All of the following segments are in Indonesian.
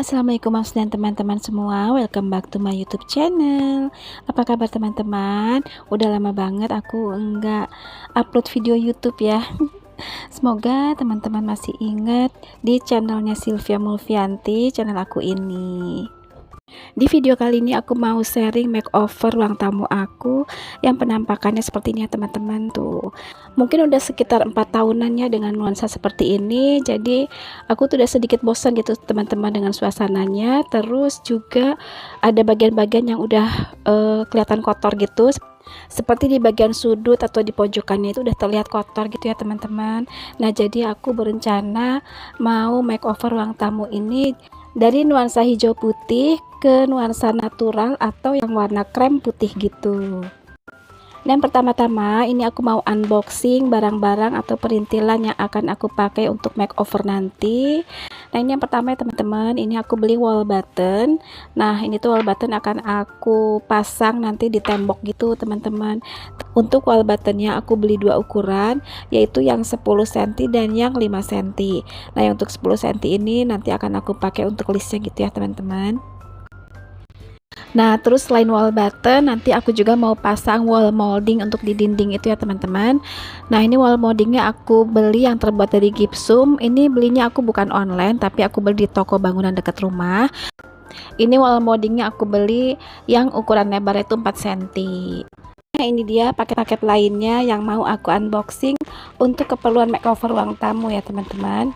Assalamualaikum Mas dan teman-teman semua. Welcome back to my YouTube channel. Apa kabar teman-teman? Udah lama banget aku enggak upload video YouTube ya. Semoga teman-teman masih ingat di channelnya Sylvia Mulfianti, channel aku ini. Di video kali ini aku mau sharing makeover ruang tamu aku yang penampakannya seperti ini ya teman-teman tuh. Mungkin udah sekitar 4 tahunan ya dengan nuansa seperti ini. Jadi aku tuh udah sedikit bosan gitu teman-teman dengan suasananya. Terus juga ada bagian-bagian yang udah kelihatan kotor gitu. Seperti di bagian sudut atau di pojokannya itu udah terlihat kotor gitu ya teman-teman. Nah jadi aku berencana mau makeover ruang tamu ini dari nuansa hijau putih ke nuansa natural atau yang warna krem putih gitu. Dan pertama-tama ini aku mau unboxing barang-barang atau perintilan yang akan aku pakai untuk makeover nanti. Nah ini yang pertama ya teman-teman, ini aku beli wall button. Nah ini tuh wall button akan aku pasang nanti di tembok gitu teman-teman. Untuk wall buttonnya aku beli dua ukuran, yaitu yang 10 cm dan yang 5 cm. Nah yang untuk 10 cm ini nanti akan aku pakai untuk listnya gitu ya teman-teman. Nah terus selain wall button nanti aku juga mau pasang wall molding untuk di dinding itu ya teman-teman. Nah ini wall moldingnya aku beli yang terbuat dari gipsum. Ini belinya aku bukan online tapi aku beli di toko bangunan dekat rumah. Ini wall moldingnya aku beli yang ukuran lebar itu 4 cm. Nah ini dia paket-paket lainnya yang mau aku unboxing untuk keperluan makeover ruang tamu ya teman-teman.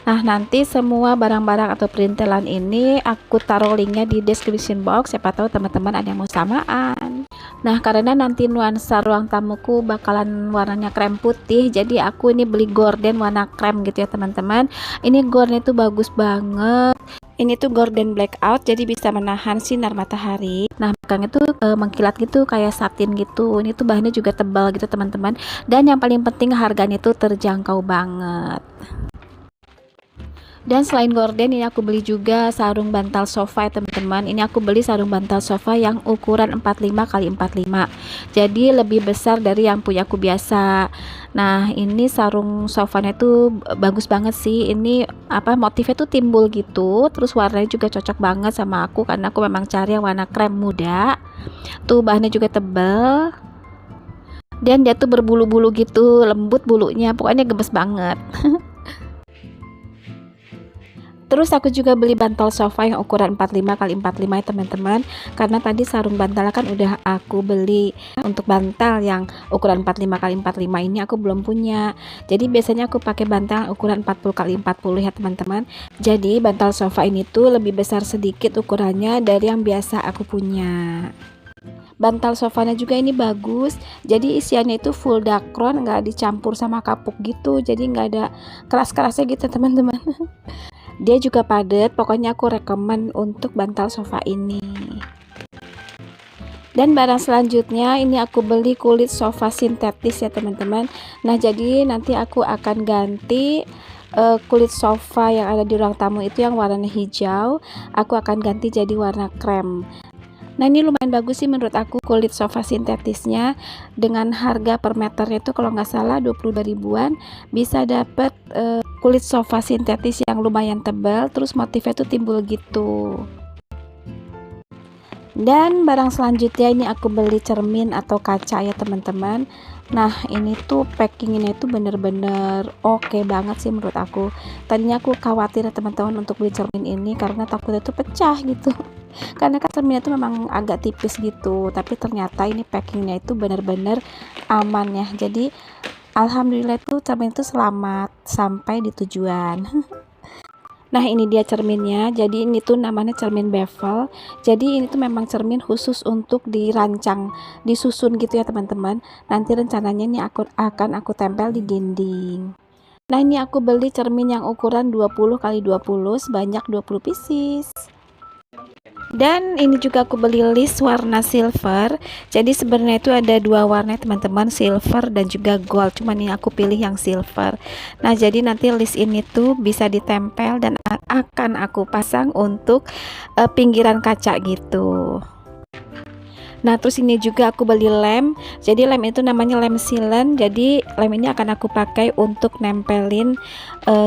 Nah nanti semua barang-barang atau perintilan ini aku taruh linknya di description box, siapa tahu teman-teman ada yang mau samaan. Nah karena nanti nuansa ruang tamuku bakalan warnanya krem putih, jadi aku ini beli gorden warna krem gitu ya teman-teman. Ini gorden itu bagus banget. Ini tuh gorden blackout, jadi bisa menahan sinar matahari. Nah belakang itu mengkilat gitu kayak satin gitu. Ini tuh bahannya juga tebal gitu teman-teman. Dan yang paling penting harganya itu terjangkau banget. Dan selain gorden ini aku beli juga sarung bantal sofa ya teman-teman. Ini aku beli sarung bantal sofa yang ukuran 45 x 45. Jadi lebih besar dari yang punya aku biasa. Nah ini sarung sofanya tuh bagus banget sih. Ini apa motifnya tuh timbul gitu. Terus warnanya juga cocok banget sama aku karena aku memang cari yang warna krem muda. Tuh bahannya juga tebal. Dan dia tuh berbulu-bulu gitu, lembut bulunya. Pokoknya gemes banget. Terus aku juga beli bantal sofa yang ukuran 45 x 45 ya teman-teman. Karena tadi sarung bantal kan udah aku beli. Untuk bantal yang ukuran 45 x 45 ini aku belum punya. Jadi biasanya aku pakai bantal ukuran 40 x 40 ya teman-teman. Jadi bantal sofa ini tuh lebih besar sedikit ukurannya dari yang biasa aku punya. Bantal sofanya juga ini bagus, jadi isiannya itu full dakron, nggak dicampur sama kapuk gitu, jadi nggak ada keras-kerasnya gitu teman-teman. Dia juga padat, pokoknya aku rekomen untuk bantal sofa ini. Dan barang selanjutnya ini aku beli kulit sofa sintetis ya teman-teman. Nah jadi nanti aku akan ganti kulit sofa yang ada di ruang tamu itu yang warnanya hijau, aku akan ganti jadi warna krem. Nah ini lumayan bagus sih menurut aku kulit sofa sintetisnya. Dengan harga per meternya itu kalau nggak salah 22 ribuan bisa dapet kulit sofa sintetis yang lumayan tebal, terus motifnya tuh timbul gitu. Dan barang selanjutnya ini aku beli cermin atau kaca ya teman-teman. Nah ini tuh packingnya itu bener-bener oke banget sih menurut aku. Tadinya aku khawatir ya teman-teman untuk beli cermin ini karena takutnya tuh pecah gitu. Karena kan cerminnya itu memang agak tipis gitu, tapi ternyata ini packingnya itu bener-bener aman ya. Jadi alhamdulillah tuh cermin itu selamat sampai di tujuan. Nah ini dia cerminnya, jadi ini tuh namanya cermin bevel. Jadi ini tuh memang cermin khusus untuk dirancang, disusun gitu ya teman-teman. Nanti rencananya ini akan aku tempel di dinding. Nah ini aku beli cermin yang ukuran 20 x 20 sebanyak 20 pieces. Dan ini juga aku beli list warna silver. Jadi sebenarnya itu ada dua warna teman-teman, silver dan juga gold. Cuman ini aku pilih yang silver. Nah jadi nanti list ini tuh bisa ditempel dan akan aku pasang untuk pinggiran kaca gitu. Nah terus ini juga aku beli lem. Jadi lem itu namanya lem silen. Jadi lem ini akan aku pakai untuk nempelin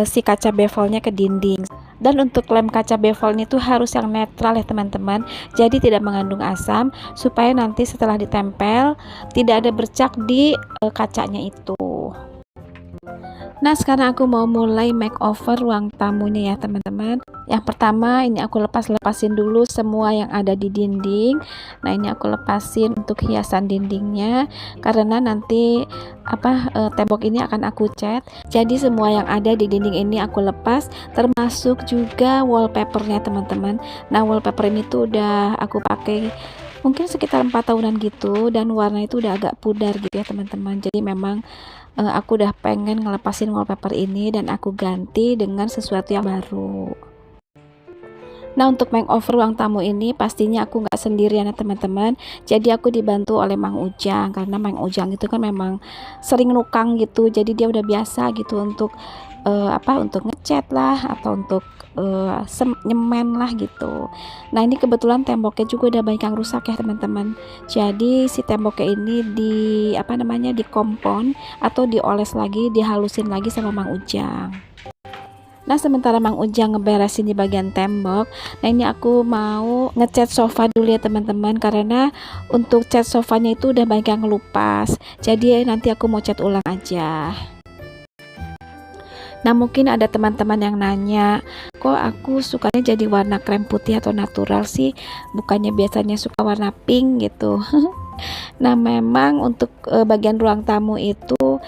si kaca bevelnya ke dinding. Dan untuk lem kaca bevel ini tuh harus yang netral ya teman-teman, jadi tidak mengandung asam, supaya nanti setelah ditempel tidak ada bercak di kacanya itu. Nah, sekarang aku mau mulai makeover ruang tamunya ya teman-teman. Yang pertama ini aku lepasin dulu semua yang ada di dinding. Nah, ini aku lepasin untuk hiasan dindingnya karena nanti tembok ini akan aku cat. Jadi semua yang ada di dinding ini aku lepas, termasuk juga wallpapernya teman-teman. Nah, wallpaper ini tuh udah aku pakai mungkin sekitar 4 tahunan gitu, dan warna itu udah agak pudar gitu ya teman-teman. Jadi memang aku udah pengen ngelepasin wallpaper ini dan aku ganti dengan sesuatu yang baru. Nah, untuk makeover ruang tamu ini pastinya aku nggak sendirian ya teman-teman. Jadi aku dibantu oleh Mang Ujang, karena Mang Ujang itu kan memang sering nukang gitu. Jadi dia udah biasa gitu untuk untuk ngecat lah atau untuk nyemen lah gitu. Nah, ini kebetulan temboknya juga udah banyak yang rusak ya teman-teman. Jadi si temboknya ini dikompon atau dioles lagi, dihalusin lagi sama Mang Ujang. Nah, sementara Mang Ujang ngeberesin di bagian tembok, nah ini aku mau ngecat sofa dulu ya teman-teman, karena untuk cat sofanya itu udah banyak yang ngelupas. Jadi nanti aku mau cat ulang aja. Nah, mungkin ada teman-teman yang nanya, kok aku sukanya jadi warna krem putih atau natural sih, bukannya biasanya suka warna pink gitu. Nah, memang untuk bagian ruang tamu itu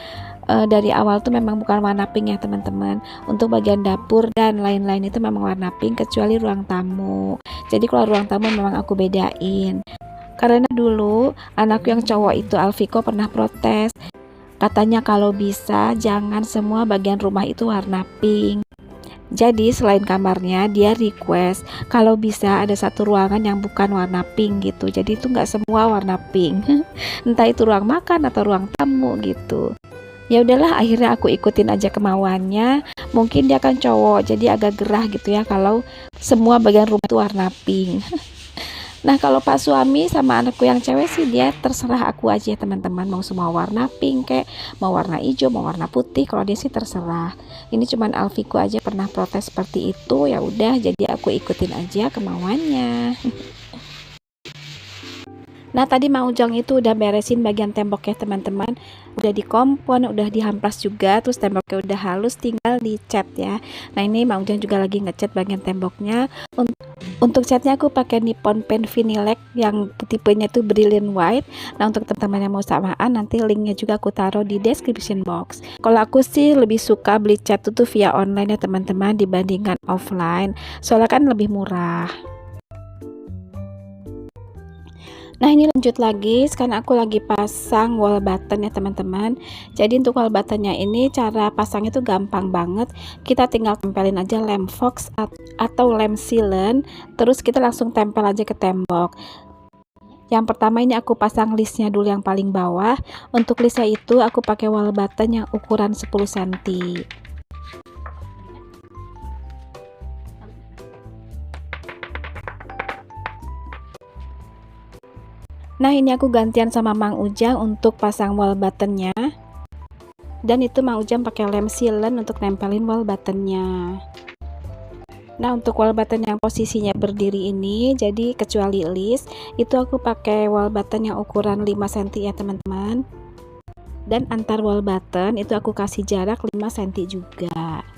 dari awal tuh memang bukan warna pink ya teman-teman. Untuk bagian dapur dan lain-lain itu memang warna pink, kecuali ruang tamu. Jadi kalau ruang tamu memang aku bedain, karena dulu anakku yang cowok itu Alfiko pernah protes, katanya kalau bisa jangan semua bagian rumah itu warna pink. Jadi selain kamarnya dia request kalau bisa ada satu ruangan yang bukan warna pink gitu. Jadi itu nggak semua warna pink. Entah itu ruang makan atau ruang tamu gitu. Ya udahlah, akhirnya aku ikutin aja kemauannya. Mungkin dia kan cowok, jadi agak gerah gitu ya kalau semua bagian rumah itu warna pink. Nah, kalau Pak suami sama anakku yang cewek sih dia terserah aku aja teman-teman, mau semua warna pink kayak mau warna hijau, mau warna putih, kalau dia sih terserah. Ini cuman Alfiku aja pernah protes seperti itu, ya udah jadi aku ikutin aja kemauannya. Nah, tadi Mang Ujang itu udah beresin bagian temboknya teman-teman, udah dikompon, udah dihamplas juga, terus temboknya udah halus, tinggal dicat ya. Nah, ini Mang Ujang juga lagi ngecat bagian temboknya. Untuk catnya aku pakai Nippon Paint Vinylec yang tipenya tuh brilliant white. Nah, untuk teman-teman yang mau samaan, nanti linknya juga aku taruh di description box. Kalau aku sih lebih suka beli cat itu via online ya teman-teman, dibandingkan offline, soalnya kan lebih murah. Nah, ini lanjut lagi, sekarang aku lagi pasang wall button ya teman-teman. Jadi untuk wall buttonnya ini cara pasangnya tuh gampang banget. Kita tinggal tempelin aja lem fox atau lem sealant, terus kita langsung tempel aja ke tembok. Yang pertama ini aku pasang listnya dulu yang paling bawah. Untuk listnya itu aku pakai wall button yang ukuran 10 cm. Nah, ini aku gantian sama Mang Ujang untuk pasang wall buttonnya. Dan itu Mang Ujang pakai lem sealant untuk nempelin wall buttonnya. Nah, untuk wall button yang posisinya berdiri ini, jadi kecuali list, itu aku pakai wall button yang ukuran 5 cm ya teman-teman. Dan antar wall button itu aku kasih jarak 5 cm juga.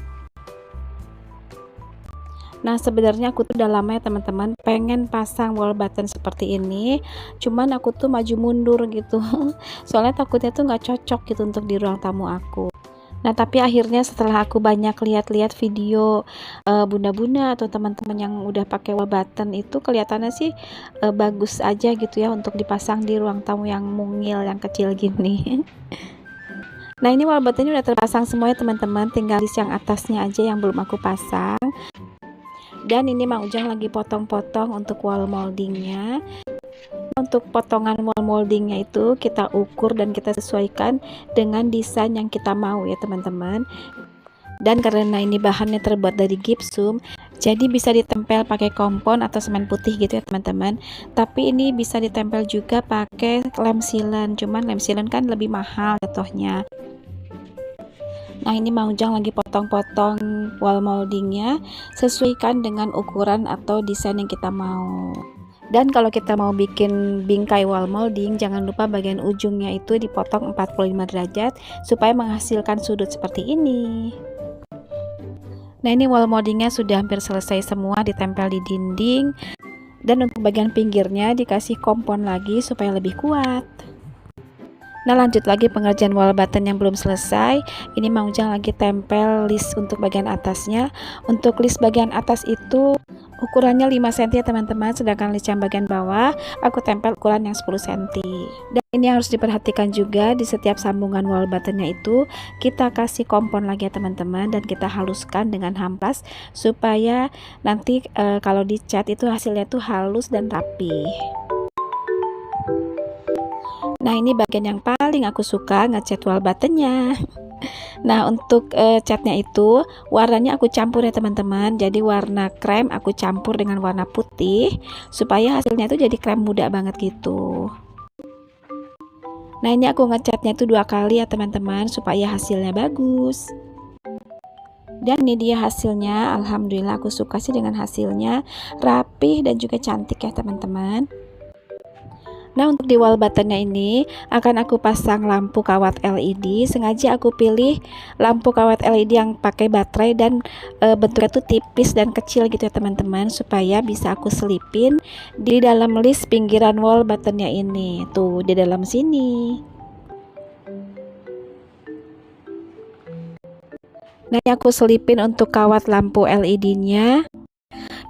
Nah, sebenarnya aku tuh udah lama ya teman-teman pengen pasang wall button seperti ini, cuman aku tuh maju mundur gitu. Soalnya takutnya tuh nggak cocok gitu untuk di ruang tamu aku. Nah, tapi akhirnya setelah aku banyak lihat-lihat video bunda-bunda atau teman-teman yang udah pakai wall button, itu kelihatannya sih bagus aja gitu ya untuk dipasang di ruang tamu yang mungil, yang kecil gini. Nah, ini wall buttonnya udah terpasang semuanya teman-teman, tinggal list yang atasnya aja yang belum aku pasang. Dan ini Mang Ujang lagi potong-potong untuk wall moldingnya. Untuk potongan wall moldingnya itu kita ukur dan kita sesuaikan dengan desain yang kita mau ya teman-teman. Dan karena ini bahannya terbuat dari gipsum, jadi bisa ditempel pakai kompon atau semen putih gitu ya teman-teman. Tapi ini bisa ditempel juga pakai lem sealant, cuman lem sealant kan lebih mahal jatuhnya. Nah, ini Mang Ujang lagi potong-potong wall moldingnya, sesuaikan dengan ukuran atau desain yang kita mau. Dan kalau kita mau bikin bingkai wall molding, jangan lupa bagian ujungnya itu dipotong 45 derajat supaya menghasilkan sudut seperti ini. Nah, ini wall moldingnya sudah hampir selesai semua, ditempel di dinding. Dan untuk bagian pinggirnya dikasih kompon lagi supaya lebih kuat. Nah, lanjut lagi pengerjaan wall button yang belum selesai. Ini Mang Ujang lagi tempel list untuk bagian atasnya. Untuk list bagian atas itu ukurannya 5 cm ya teman-teman, sedangkan list yang bagian bawah aku tempel ukuran yang 10 cm. Dan ini harus diperhatikan juga, di setiap sambungan wall buttonnya itu kita kasih kompon lagi ya teman-teman, dan kita haluskan dengan hamplas supaya nanti kalau dicat itu hasilnya tuh halus dan rapi. Nah, ini bagian yang paling aku suka, ngecat wall buttonnya. Nah, untuk catnya itu warnanya aku campur ya teman-teman. Jadi warna krem aku campur dengan warna putih supaya hasilnya itu jadi krem muda banget gitu. Nah, ini aku ngecatnya itu 2 kali ya teman-teman supaya hasilnya bagus. Dan ini dia hasilnya. Alhamdulillah aku suka sih dengan hasilnya, rapih dan juga cantik ya teman-teman. Nah, untuk di wall buttonnya ini akan aku pasang lampu kawat LED. Sengaja aku pilih lampu kawat LED yang pakai baterai dan bentuknya tuh tipis dan kecil gitu ya teman-teman, supaya bisa aku selipin di dalam list pinggiran wall buttonnya ini. Tuh di dalam sini. Nah, yang aku selipin untuk kawat lampu LED-nya.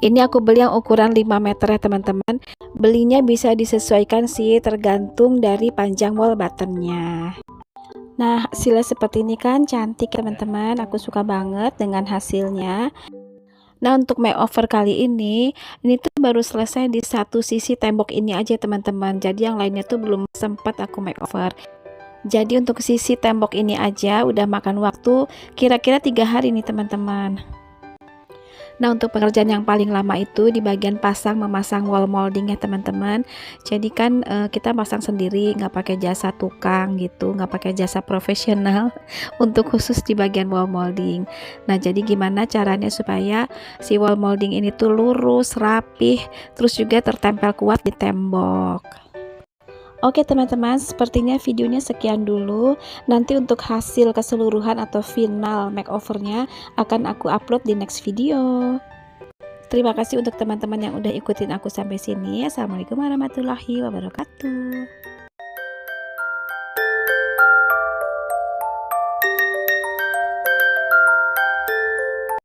Ini aku beli yang ukuran 5 meter ya teman-teman. Belinya bisa disesuaikan sih, tergantung dari panjang wall buttonnya. Nah, hasilnya seperti ini kan cantik teman-teman. Aku suka banget dengan hasilnya. Nah, untuk makeover kali ini tuh baru selesai di satu sisi tembok ini aja teman-teman. Jadi yang lainnya tuh belum sempat aku makeover. Jadi untuk sisi tembok ini aja udah makan waktu kira-kira 3 hari nih teman-teman. Nah, untuk pekerjaan yang paling lama itu di bagian memasang wall molding ya teman-teman. Jadi kan kita pasang sendiri, nggak pakai jasa tukang gitu, nggak pakai jasa profesional untuk khusus di bagian wall molding. Nah, jadi gimana caranya supaya si wall molding ini tuh lurus, rapih, terus juga tertempel kuat di tembok. Oke teman-teman, sepertinya videonya sekian dulu. Nanti untuk hasil keseluruhan atau final makeovernya akan aku upload di next video. Terima kasih untuk teman-teman yang udah ikutin aku sampai sini. Assalamualaikum warahmatullahi wabarakatuh.